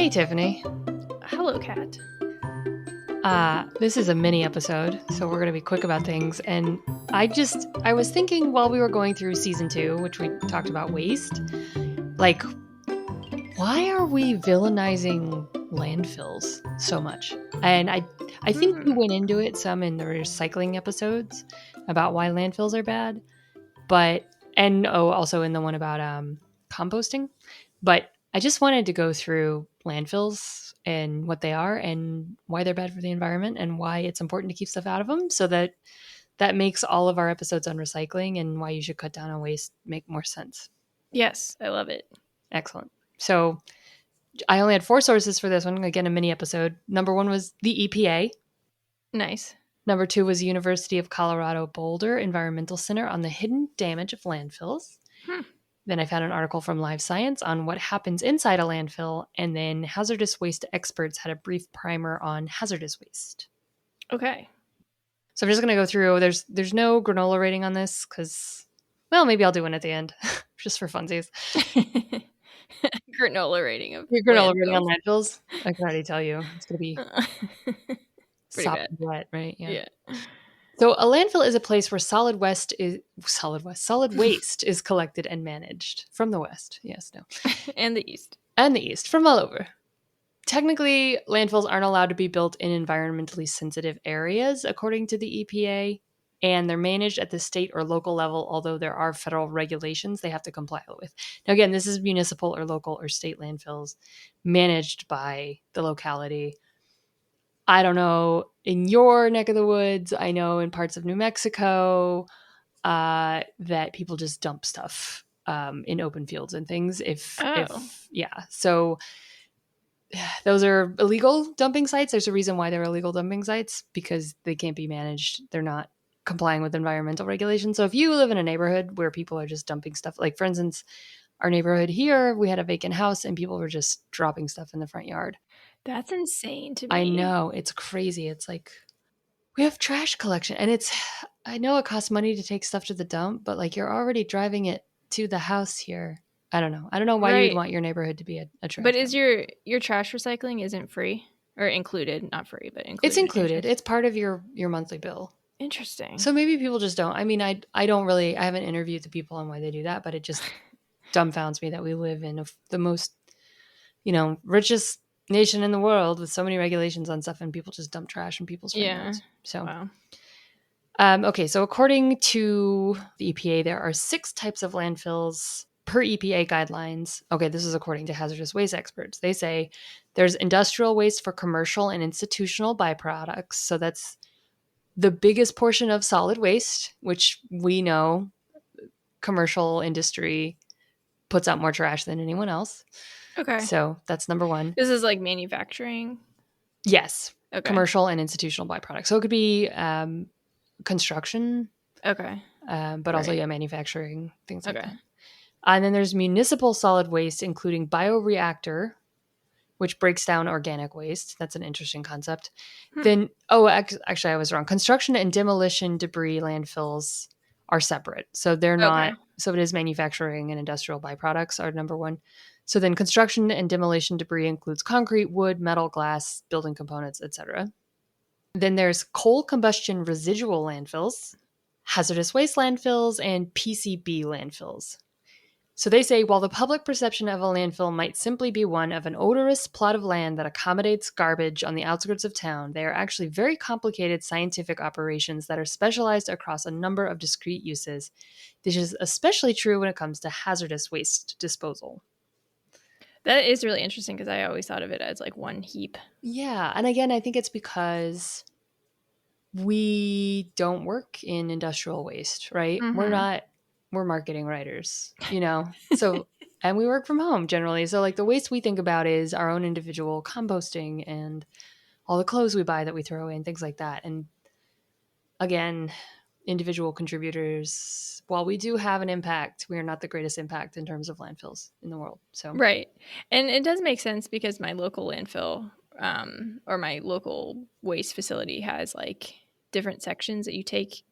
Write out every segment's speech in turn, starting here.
Hey, Tiffany. Hello, Kat. This is a mini episode, so we're going to be quick about things. And I was thinking while we were going through season 2, which we talked about waste, like, why are we villainizing landfills so much? And I think we went into it some in the recycling episodes about why landfills are bad, also in the one about composting. But I just wanted to go through landfills and what they are and why they're bad for the environment and why it's important to keep stuff out of them, so that makes all of our episodes on recycling and why you should cut down on waste make more sense. Yes, I love it. Excellent. So I only had 4 sources for this one. Again, a mini episode. Number 1 was the EPA. Nice. Number 2 was University of Colorado Boulder Environmental Center on the hidden damage of landfills. Then I found an article from Live Science on what happens inside a landfill, and then hazardous waste experts had a brief primer on hazardous waste. Okay. So I'm just going to go through. There's no granola rating on this because, well, maybe I'll do one at the end just for funsies. Granola rating of Your granola rating on landfills? I can already tell you it's going to be pretty sopping bad. wet, right? Yeah. So a landfill is a place where solid waste is collected and managed from the west. Yes, no. And the east. And the east, from all over. Technically, landfills aren't allowed to be built in environmentally sensitive areas, according to the EPA, and they're managed at the state or local level, although there are federal regulations they have to comply with. Now, again, this is municipal or local or state landfills managed by the locality. I don't know, in your neck of the woods, I know in parts of New Mexico that people just dump stuff in open fields and things. So those are illegal dumping sites. There's a reason why they're illegal dumping sites, because they can't be managed. They're not complying with environmental regulations. So if you live in a neighborhood where people are just dumping stuff, like for instance, our neighborhood here, we had a vacant house and people were just dropping stuff in the front yard. That's insane to me. I know, it's crazy. It's like, we have trash collection, and I know it costs money to take stuff to the dump, but like, you're already driving it to the house here. I don't know why you'd want your neighborhood to be a trash. But is your trash recycling isn't free or included? Not free, but included. It's included. It's part of your monthly bill. Interesting. So maybe people just don't. I mean, I haven't interviewed the people on why they do that, but it just dumbfounds me that we live in the most, richest nation in the world with so many regulations on stuff, and people just dump trash in people's front yards. So, wow. Okay, so according to the EPA, there are 6 types of landfills per EPA guidelines. Okay, this is according to hazardous waste experts. They say there's industrial waste for commercial and institutional byproducts. So that's the biggest portion of solid waste, which we know commercial industry puts out more trash than anyone else. Okay. So that's number 1. This is like manufacturing? Yes. Okay. Commercial and institutional byproducts. So it could be construction. Okay. But also, manufacturing, things like that. And then there's municipal solid waste, including bioreactor, which breaks down organic waste. That's an interesting concept. Then, actually, I was wrong. Construction and demolition debris landfills are separate. So they're not, so it is manufacturing and industrial byproducts are number 1. So then construction and demolition debris includes concrete, wood, metal, glass, building components, etc. Then there's coal combustion residual landfills, hazardous waste landfills, and PCB landfills. So they say, while the public perception of a landfill might simply be one of an odorous plot of land that accommodates garbage on the outskirts of town, they are actually very complicated scientific operations that are specialized across a number of discrete uses. This is especially true when it comes to hazardous waste disposal. That is really interesting, because I always thought of it as like one heap. Yeah. And again, I think it's because we don't work in industrial waste, right? Mm-hmm. We're marketing writers, so, and we work from home generally. So like the waste we think about is our own individual composting and all the clothes we buy that we throw away and things like that. And again, individual contributors, while we do have an impact, we are not the greatest impact in terms of landfills in the world. So, right. And it does make sense, because my local landfill or my local waste facility has like different sections that you take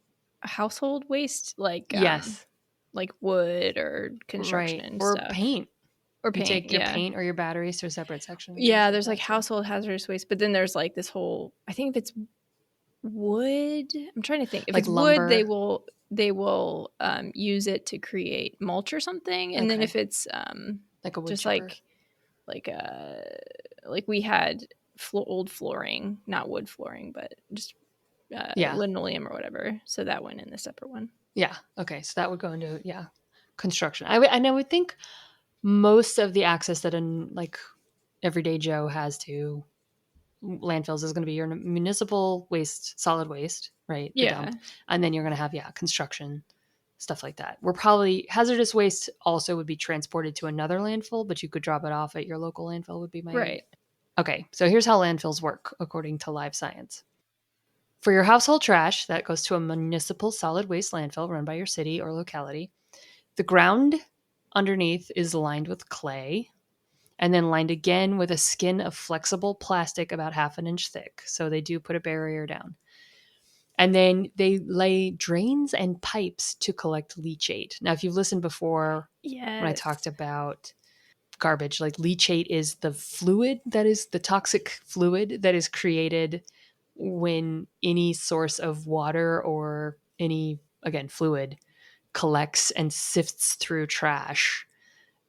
household waste, like yes, like wood or construction or stuff. paint. Or You paint, take your yeah. paint or your batteries to a separate section. Yeah, there's like household hazardous waste, but then there's like this whole, I think if it's wood, I'm trying to think. If like it's wood, lumber, they will use it to create mulch or something. And then if it's like a wood just chipper. like we had old flooring, not wood flooring, but just Yeah. linoleum or whatever. So that went in the separate one. Yeah. Okay. So that would go into construction. And I would think most of the access that an like everyday Joe has to landfills is going to be your municipal waste, solid waste, right? The Yeah. dump, and then you're going to have construction stuff like that. We're probably hazardous waste also would be transported to another landfill, but you could drop it off at your local landfill. Would be my Right. Okay. So here's how landfills work according to Live Science. For your household trash, that goes to a municipal solid waste landfill run by your city or locality. The ground underneath is lined with clay and then lined again with a skin of flexible plastic about half an inch thick. So they do put a barrier down. And then they lay drains and pipes to collect leachate. Now, if you've listened before when I talked about garbage, like leachate is the fluid that is the toxic fluid that is created when any source of water or any, again, fluid collects and sifts through trash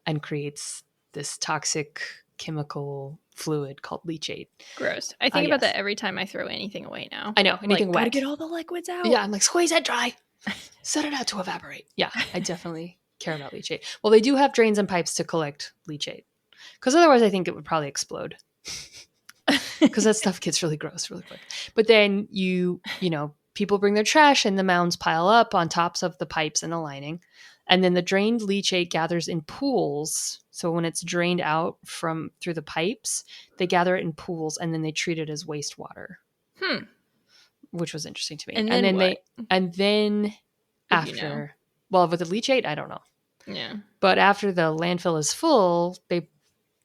and creates this toxic chemical fluid called leachate. Gross. I think about Yes. that every time I throw anything away now. I know. I'm like, Anything gotta wet. get all the liquids out. Yeah, I'm like, squeeze it dry. Set it out to evaporate. Yeah, I definitely care about leachate. Well, they do have drains and pipes to collect leachate. Because otherwise I think it would probably explode. Because that stuff gets really gross really quick. But then people bring their trash and the mounds pile up on tops of the pipes and the lining. And then the drained leachate gathers in pools. So when it's drained out from through the pipes, they gather it in pools and then they treat it as wastewater. Which was interesting to me. And then what? And then If you know. Well, with the leachate, I don't know. Yeah. But after the landfill is full, they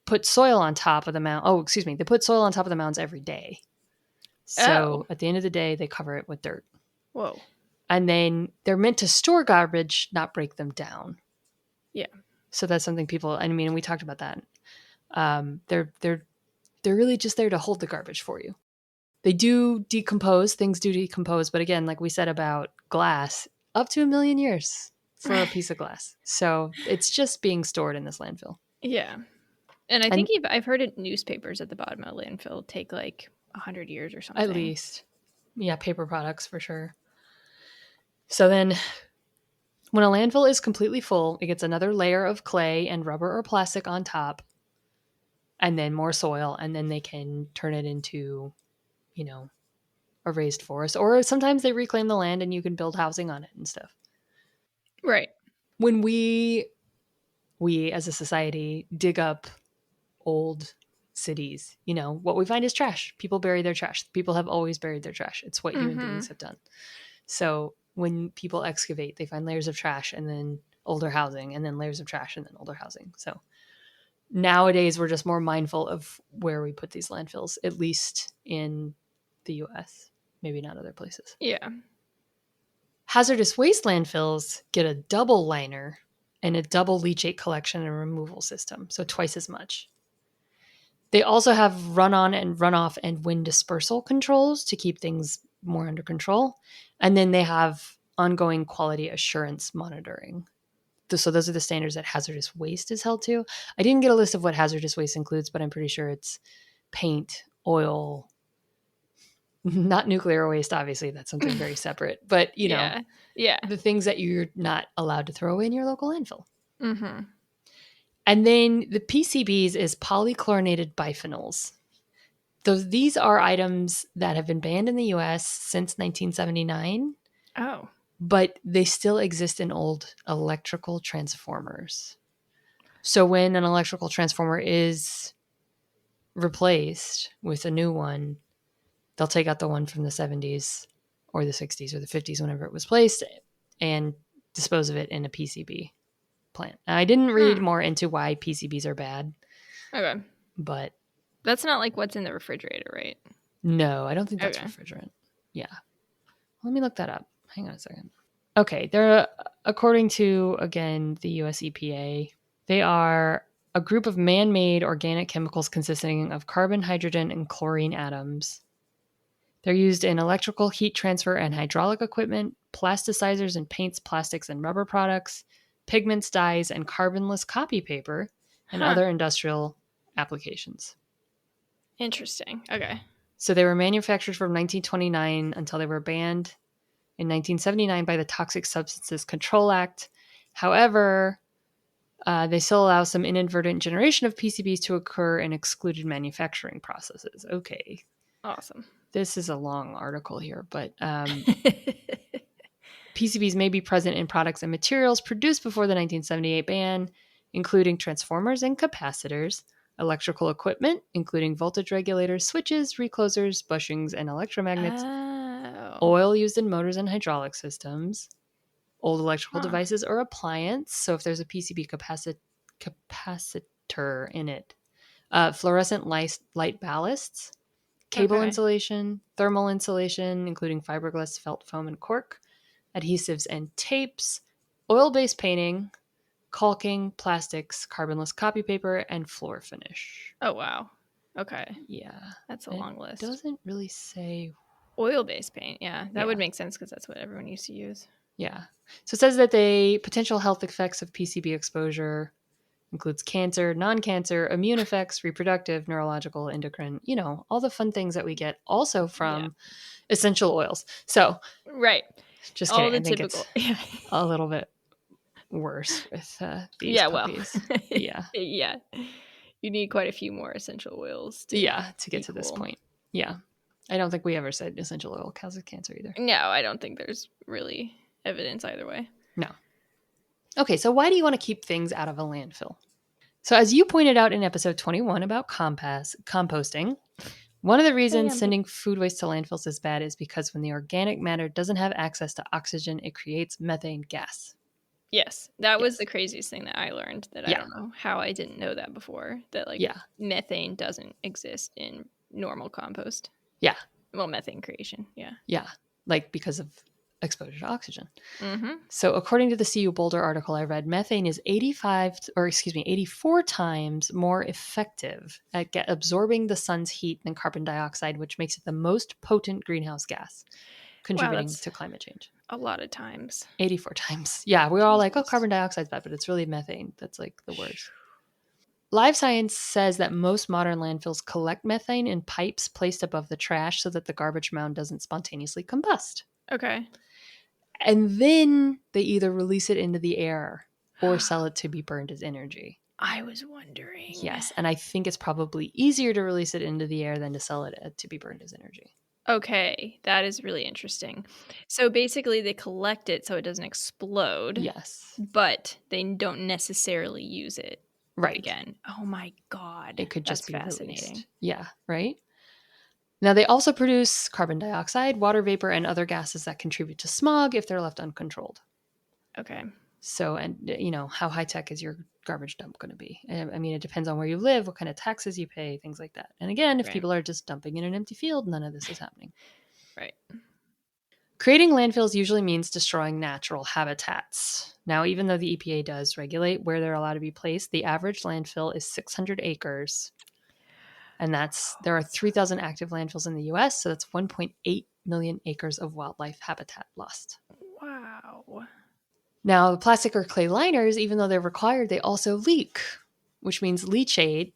put soil on top of the mound. Oh, excuse me. They put soil on top of the mounds every day. So at the end of the day, they cover it with dirt. Whoa. And then they're meant to store garbage, not break them down. Yeah. So that's something people, I mean, we talked about that. They're really just there to hold the garbage for you. They do decompose, things do decompose, but again, like we said about glass, up to 1 million years for a piece of glass. So it's just being stored in this landfill. Yeah. And I think I've heard it newspapers at the bottom of landfill take like 100 years or something. At least. Yeah, paper products for sure. So then when a landfill is completely full, it gets another layer of clay and rubber or plastic on top, and then more soil, and then they can turn it into, a raised forest. Or sometimes they reclaim the land and you can build housing on it and stuff. Right. When we as a society dig up old cities, what we find is trash. People bury their trash. People have always buried their trash. It's what human beings have done. So when people excavate, they find layers of trash and then older housing and then layers of trash and then older housing. So nowadays we're just more mindful of where we put these landfills, at least in the US, maybe not other places. Yeah. Hazardous waste landfills get a double liner and a double leachate collection and removal system, so twice as much. They also have run-on and run-off and wind dispersal controls to keep things more under control. And then they have ongoing quality assurance monitoring. So those are the standards that hazardous waste is held to. I didn't get a list of what hazardous waste includes, but I'm pretty sure it's paint, oil, not nuclear waste, obviously. That's something very separate. But, Yeah. the things that you're not allowed to throw away in your local landfill. Mm-hmm. And then the PCBs is polychlorinated biphenyls. These are items that have been banned in the US since 1979. Oh. But they still exist in old electrical transformers. So when an electrical transformer is replaced with a new one, they'll take out the one from the 70s or the 60s or the 50s, whenever it was placed, and dispose of it in a PCB plant. Now, I didn't read more into why PCBs are bad. Okay. But that's not like what's in the refrigerator, right? No, I don't think that's refrigerant. Yeah. Let me look that up. Hang on a second. Okay. They're, according to, again, the US EPA, they are a group of man-made organic chemicals consisting of carbon, hydrogen, and chlorine atoms. They're used in electrical heat transfer and hydraulic equipment, plasticizers and paints, plastics and rubber products, pigments, dyes, and carbonless copy paper, and other industrial applications. Interesting. Okay. So they were manufactured from 1929 until they were banned in 1979 by the Toxic Substances Control Act. However, they still allow some inadvertent generation of PCBs to occur in excluded manufacturing processes. Okay. Awesome. This is a long article here, but PCBs may be present in products and materials produced before the 1978 ban, including transformers and capacitors, electrical equipment, including voltage regulators, switches, reclosers, bushings, and electromagnets, oil used in motors and hydraulic systems, old electrical devices or appliance. So if there's a PCB capacitor in it, fluorescent light ballasts, cable insulation, thermal insulation, including fiberglass, felt foam, and cork, adhesives and tapes, oil-based painting, caulking, plastics, carbonless copy paper, and floor finish. Oh, wow. Okay. Yeah. That's a long list. It doesn't really say. Oil-based paint. Yeah. That would make sense because that's what everyone used to use. Yeah. So it says that the potential health effects of PCB exposure includes cancer, non-cancer, immune effects, reproductive, neurological, endocrine, all the fun things that we get also from essential oils. So, right. Just kidding. I think it's a little bit worse with these puppies. Yeah. Yeah. You need quite a few more essential oils to get to this point. Yeah. I don't think we ever said essential oil causes cancer either. No, I don't think there's really evidence either way. No. Okay, so why do you want to keep things out of a landfill? So as you pointed out in episode 21 about composting, one of the reasons sending food waste to landfills is bad is because when the organic matter doesn't have access to oxygen, it creates methane gas. Yes, that was the craziest thing that I learned, that I don't know how I didn't know that before, that methane doesn't exist in normal compost. Yeah. Well, methane creation. Yeah. Yeah, because of exposure to oxygen. Mm-hmm. So according to the CU Boulder article I read, methane is 84 times more effective at absorbing the sun's heat than carbon dioxide, which makes it the most potent greenhouse gas contributing to climate change. A lot of times. 84 times. Yeah, we're all like, oh, carbon dioxide's bad, but it's really methane that's the worst. Live Science says that most modern landfills collect methane in pipes placed above the trash so that the garbage mound doesn't spontaneously combust. Okay. And then they either release it into the air or sell it to be burned as energy. I was wondering. Yes, and I think it's probably easier to release it into the air than to sell it to be burned as energy. Okay, that is really interesting. So basically they collect it so it doesn't explode. Yes. But they don't necessarily use it. Right. Again. Oh my God. It could just be fascinating. Released. Yeah, right? Now, they also produce carbon dioxide, water vapor, and other gases that contribute to smog if they're left uncontrolled. Okay. So, and how high-tech is your garbage dump going to be? I mean, it depends on where you live, what kind of taxes you pay, things like that. And again, if people are just dumping in an empty field, none of this is happening. Right. Creating landfills usually means destroying natural habitats. Now, even though the EPA does regulate where they're allowed to be placed, the average landfill is 600 acres. And there are 3,000 active landfills in the U.S., so that's 1.8 million acres of wildlife habitat lost. Wow. Now, the plastic or clay liners, even though they're required, they also leak, which means leachate,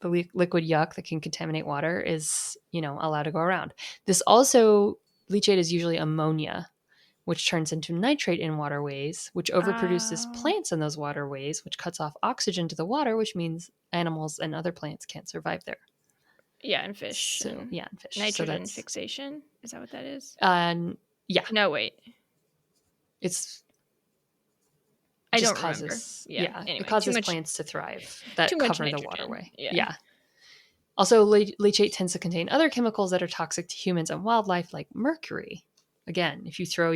the liquid yuck that can contaminate water, is, allowed to go around. Leachate is usually ammonia, which turns into nitrate in waterways, which overproduces plants in those waterways, which cuts off oxygen to the water, which means animals and other plants can't survive there. Yeah, and fish. And fish. Nitrogen fixation? Is that what that is? Yeah. No, wait. I don't remember. Yeah. Anyway, it causes plants to thrive that cover the waterway. Yeah. Also, leachate tends to contain other chemicals that are toxic to humans and wildlife, like mercury. Again, if you throw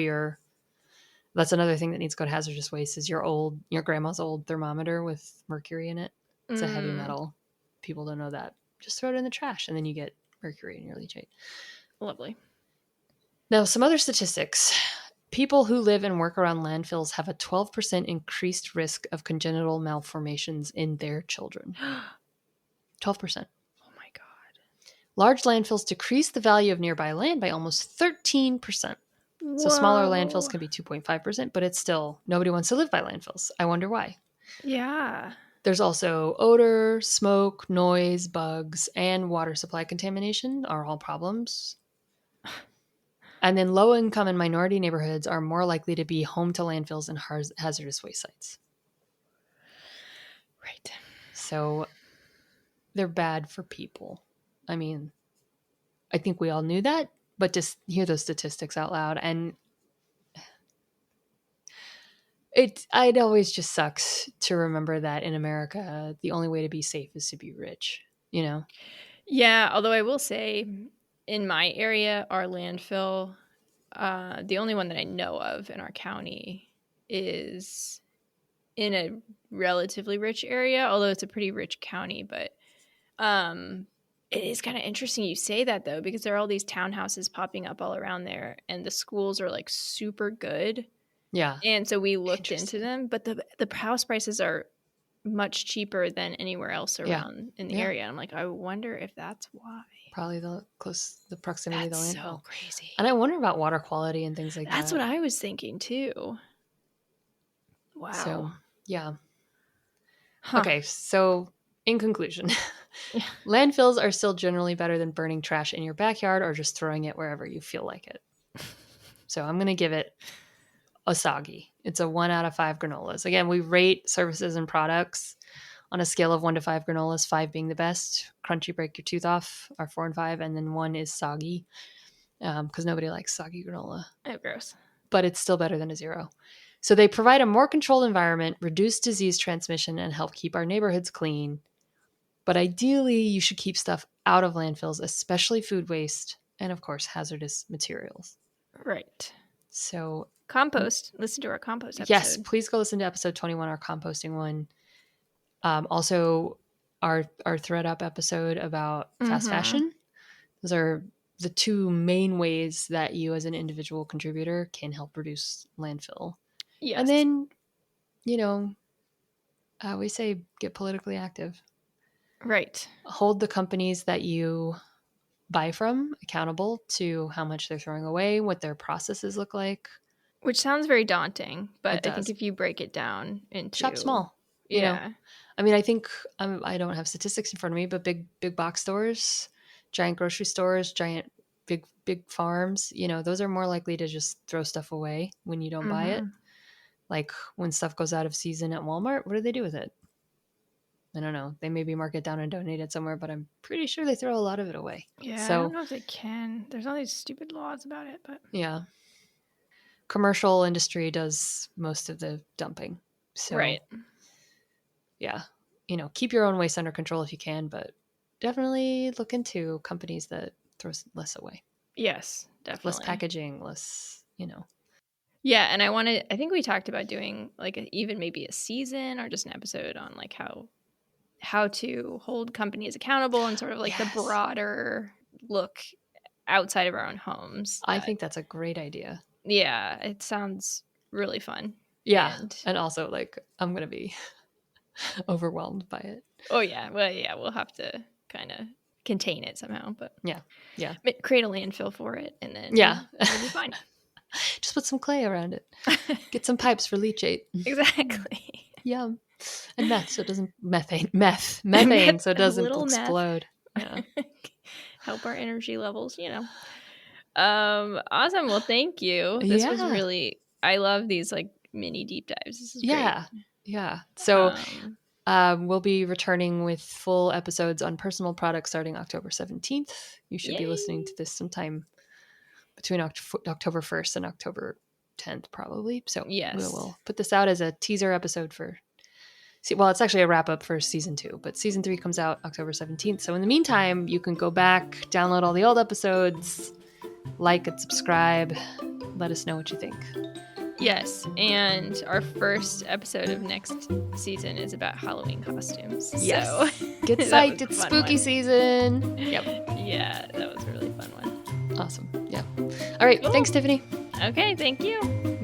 that's another thing that needs to go to hazardous waste, is your grandma's old thermometer with mercury in it. It's a heavy metal. People don't know that. Just throw it in the trash, and then you get mercury in your leachate. Lovely. Now, some other statistics. people who live and work around landfills have a 12% increased risk of congenital malformations in their children. 12%. Oh my God. Large landfills decrease the value of nearby land by almost 13%. Whoa. So smaller landfills can be 2.5%, but it's still, nobody wants to live by landfills. I wonder why. Yeah. There's also odor, smoke, noise, bugs, and water supply contamination are all problems. And then low-income and minority neighborhoods are more likely to be home to landfills and hazardous waste sites. Right. So they're bad for people. I mean, I think we all knew that, but just hear those statistics out loud, and it always just sucks to remember that in America, the only way to be safe is to be rich, you know? Yeah, although I will say in my area, our landfill, the only one that I know of in our county is in a relatively rich area, although it's a pretty rich county. But it is kind of interesting you say that, though, because there are all these townhouses popping up all around there, and the schools are like super good. Yeah. And so we looked into them, but the house prices are much cheaper than anywhere else around in the area. I'm like, I wonder if that's why. Probably the proximity That's of the landfill. so crazy. And I wonder about water quality and things like that. That's what I was thinking too. Wow. So, yeah. Huh. Okay, so in conclusion, landfills are still generally better than burning trash in your backyard or just throwing it wherever you feel like it. So I'm going to give it a soggy. It's a 1 out of 5 granolas. Again, we rate services and products on a scale of 1 to 5 granolas, 5 being the best. Crunchy, break your tooth off are 4 and 5, and then 1 is soggy because nobody likes soggy granola. Oh, gross. But it's still better than a 0. So they provide a more controlled environment, reduce disease transmission, and help keep our neighborhoods clean. But ideally, you should keep stuff out of landfills, especially food waste and, of course, hazardous materials. Right. So compost. Listen to our compost episode. Yes, please go listen to episode 21, our composting one. Also, our thread up episode about fast fashion. Those are the 2 main ways that you as an individual contributor can help reduce landfill. Yes. And then, we say get politically active. Right. Hold the companies that you buy from accountable to how much they're throwing away, what their processes look like. Which sounds very daunting, but I think if you break it down into... Shop small. You know? I mean, I think I don't have statistics in front of me, but big box stores, giant grocery stores, giant big farms, those are more likely to just throw stuff away when you don't buy it. Like when stuff goes out of season at Walmart, what do they do with it? I don't know. They maybe mark it down and donate it somewhere, but I'm pretty sure they throw a lot of it away. Yeah, so, I don't know if they can. There's all these stupid laws about it, but... Yeah. Commercial industry does most of the dumping. So, right. Yeah. Keep your own waste under control if you can, but definitely look into companies that throw less away. Yes, definitely. Less packaging, less, Yeah, and I think we talked about doing like even maybe a season or just an episode on like how to hold companies accountable and sort of like the broader look outside of our own homes. I think that's a great idea. Yeah, it sounds really fun. Yeah, and also like I'm going to be overwhelmed by it. Oh yeah, well yeah, we'll have to kind of contain it somehow, but yeah, create a landfill for it, and then it'll be fine. Just put some clay around it. Get some pipes for leachate. Exactly. Yeah, and meth so it doesn't methane so it doesn't explode. Yeah. Help our energy levels. Awesome. Well, thank you. This was really. I love these like mini deep dives. This is great. Yeah. So we'll be returning with full episodes on personal products starting October 17th. You should be listening to this sometime between October 1st and October 10th, probably. So we'll put this out as a teaser episode it's actually a wrap up for season 2, but season 3 comes out October 17th. So in the meantime, you can go back, download all the old episodes, like and subscribe. Let us know what you think. Yes, and our first episode of next season is about Halloween costumes. Yes. So get psyched. It's spooky season. Yep. Yeah, that was a really fun one. Awesome. Yeah. All right. Thanks, Tiffany. Okay, thank you.